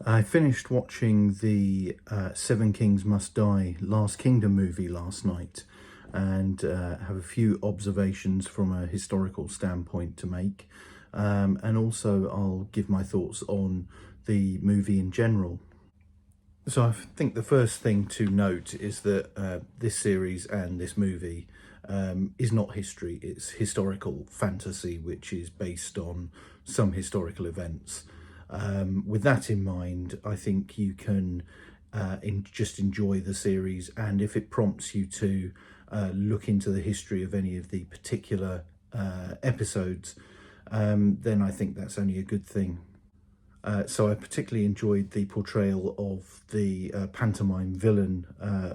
I finished watching the Seven Kings Must Die Last Kingdom movie last night, and have a few observations from a historical standpoint to make, and also I'll give my thoughts on the movie in general. So I think the first thing to note is that this series and this movie is not history, it's historical fantasy, which is based on some historical events. With that in mind, I think you can just enjoy the series, and if it prompts you to look into the history of any of the particular episodes, then I think that's only a good thing. So I particularly enjoyed the portrayal of the pantomime villain,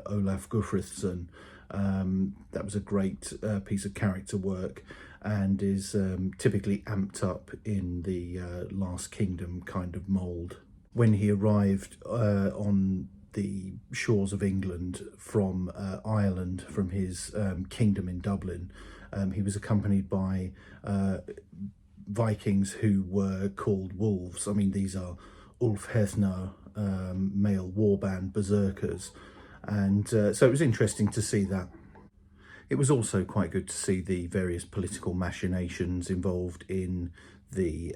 Olaf Guthrithsson. That was a great piece of character work, and is typically amped up in the Last Kingdom kind of mould. When he arrived on the shores of England from Ireland, from his kingdom in Dublin, he was accompanied by Vikings who were called wolves. I mean, these are Ulfhethner, male warband berserkers, and so it was interesting to see that. It was also quite good to see the various political machinations involved in the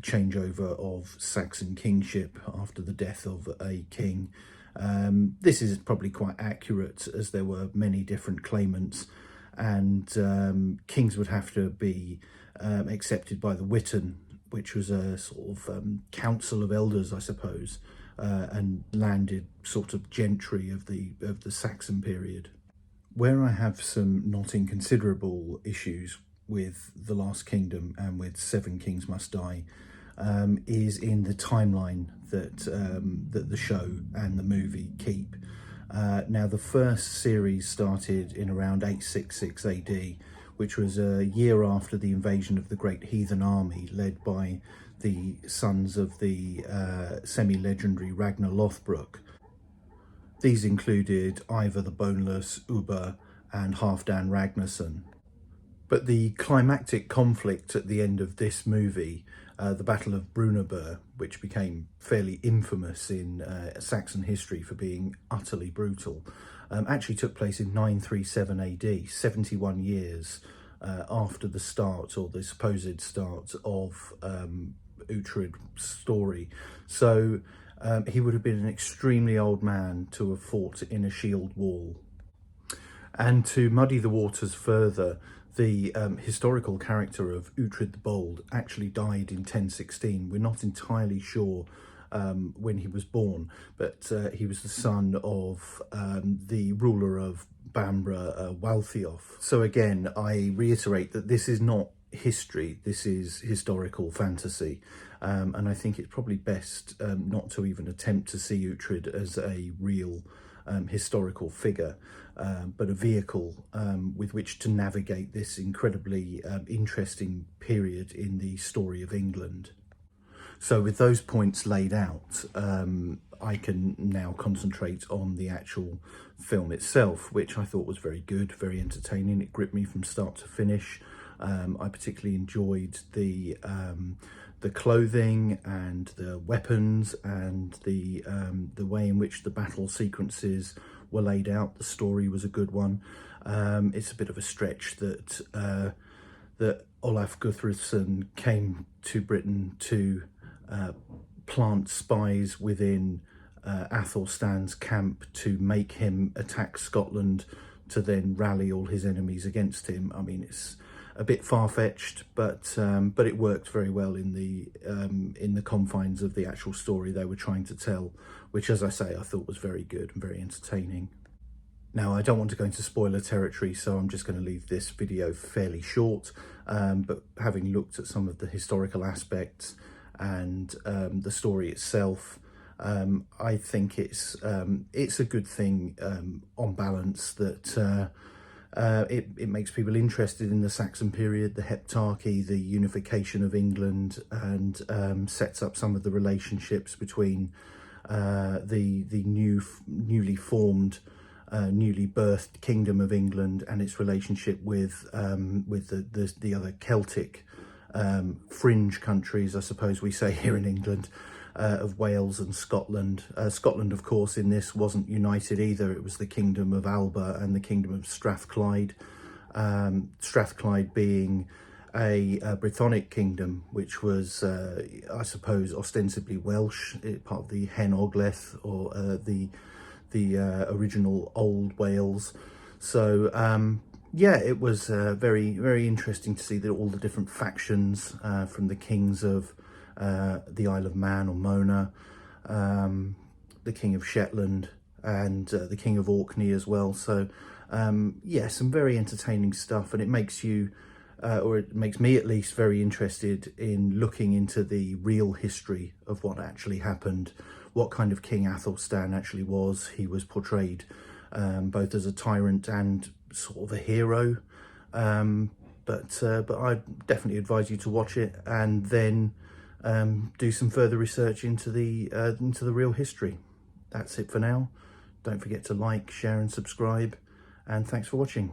changeover of Saxon kingship after the death of a king. This is probably quite accurate, as there were many different claimants, and kings would have to be accepted by the Witan, which was a sort of council of elders, I suppose, and landed sort of gentry of the Saxon period. Where I have some not inconsiderable issues with The Last Kingdom and with Seven Kings Must Die is in the timeline that that the show and the movie keep. Now, the first series started in around 866 AD, which was a year after the invasion of the Great Heathen Army, led by the sons of the semi-legendary Ragnar Lothbrok. These included Ivar the Boneless, Ubba, and Halfdan Ragnarsson. But the climactic conflict at the end of this movie, the Battle of Brunabur, which became fairly infamous in Saxon history for being utterly brutal, actually took place in 937 AD, 71 years after the start, or the supposed start, of Uhtred's story. So he would have been an extremely old man to have fought in a shield wall. And to muddy the waters further, the historical character of Uhtred the Bold actually died in 1016. We're not entirely sure when he was born, but he was the son of the ruler of Bambra, Waltheof. So again, I reiterate that this is not history, this is historical fantasy, and I think it's probably best not to even attempt to see Uhtred as a real historical figure, but a vehicle with which to navigate this incredibly interesting period in the story of England. So with those points laid out, I can now concentrate on the actual film itself, which I thought was very good, very entertaining. It gripped me from start to finish. I particularly enjoyed the clothing and the weapons and the way in which the battle sequences were laid out. The story was a good one. It's a bit of a stretch that that Olaf Guthrithsson came to Britain to plant spies within Athelstan's camp to make him attack Scotland, to then rally all his enemies against him. I mean, it's a bit far-fetched, but it worked very well in the confines of the actual story they were trying to tell, which, as I say, I thought was very good and very entertaining. Now, I don't want to go into spoiler territory, so I'm just going to leave this video fairly short, but having looked at some of the historical aspects and the story itself, I think it's a good thing on balance that it makes people interested in the Saxon period, the Heptarchy, the unification of England, and sets up some of the relationships between the newly formed, newly birthed Kingdom of England and its relationship with the other Celtic fringe countries, I suppose we say here in England, of Wales and Scotland. Scotland, of course, in this wasn't united either. It was the Kingdom of Alba and the Kingdom of Strathclyde. Strathclyde being a Brythonic kingdom, which was, I suppose, ostensibly Welsh, part of the Hen Ogledd, or the original Old Wales. So yeah, it was very, very interesting to see that all the different factions, from the kings of the Isle of Man or Mona, the King of Shetland, and the King of Orkney as well. So yeah, some very entertaining stuff, and it makes you, or it makes me at least, very interested in looking into the real history of what actually happened, what kind of King Athelstan actually was. He was portrayed both as a tyrant and sort of a hero, but I definitely advise you to watch it and then do some further research into the real history. That's it for now. Don't forget to like, share and subscribe, and thanks for watching.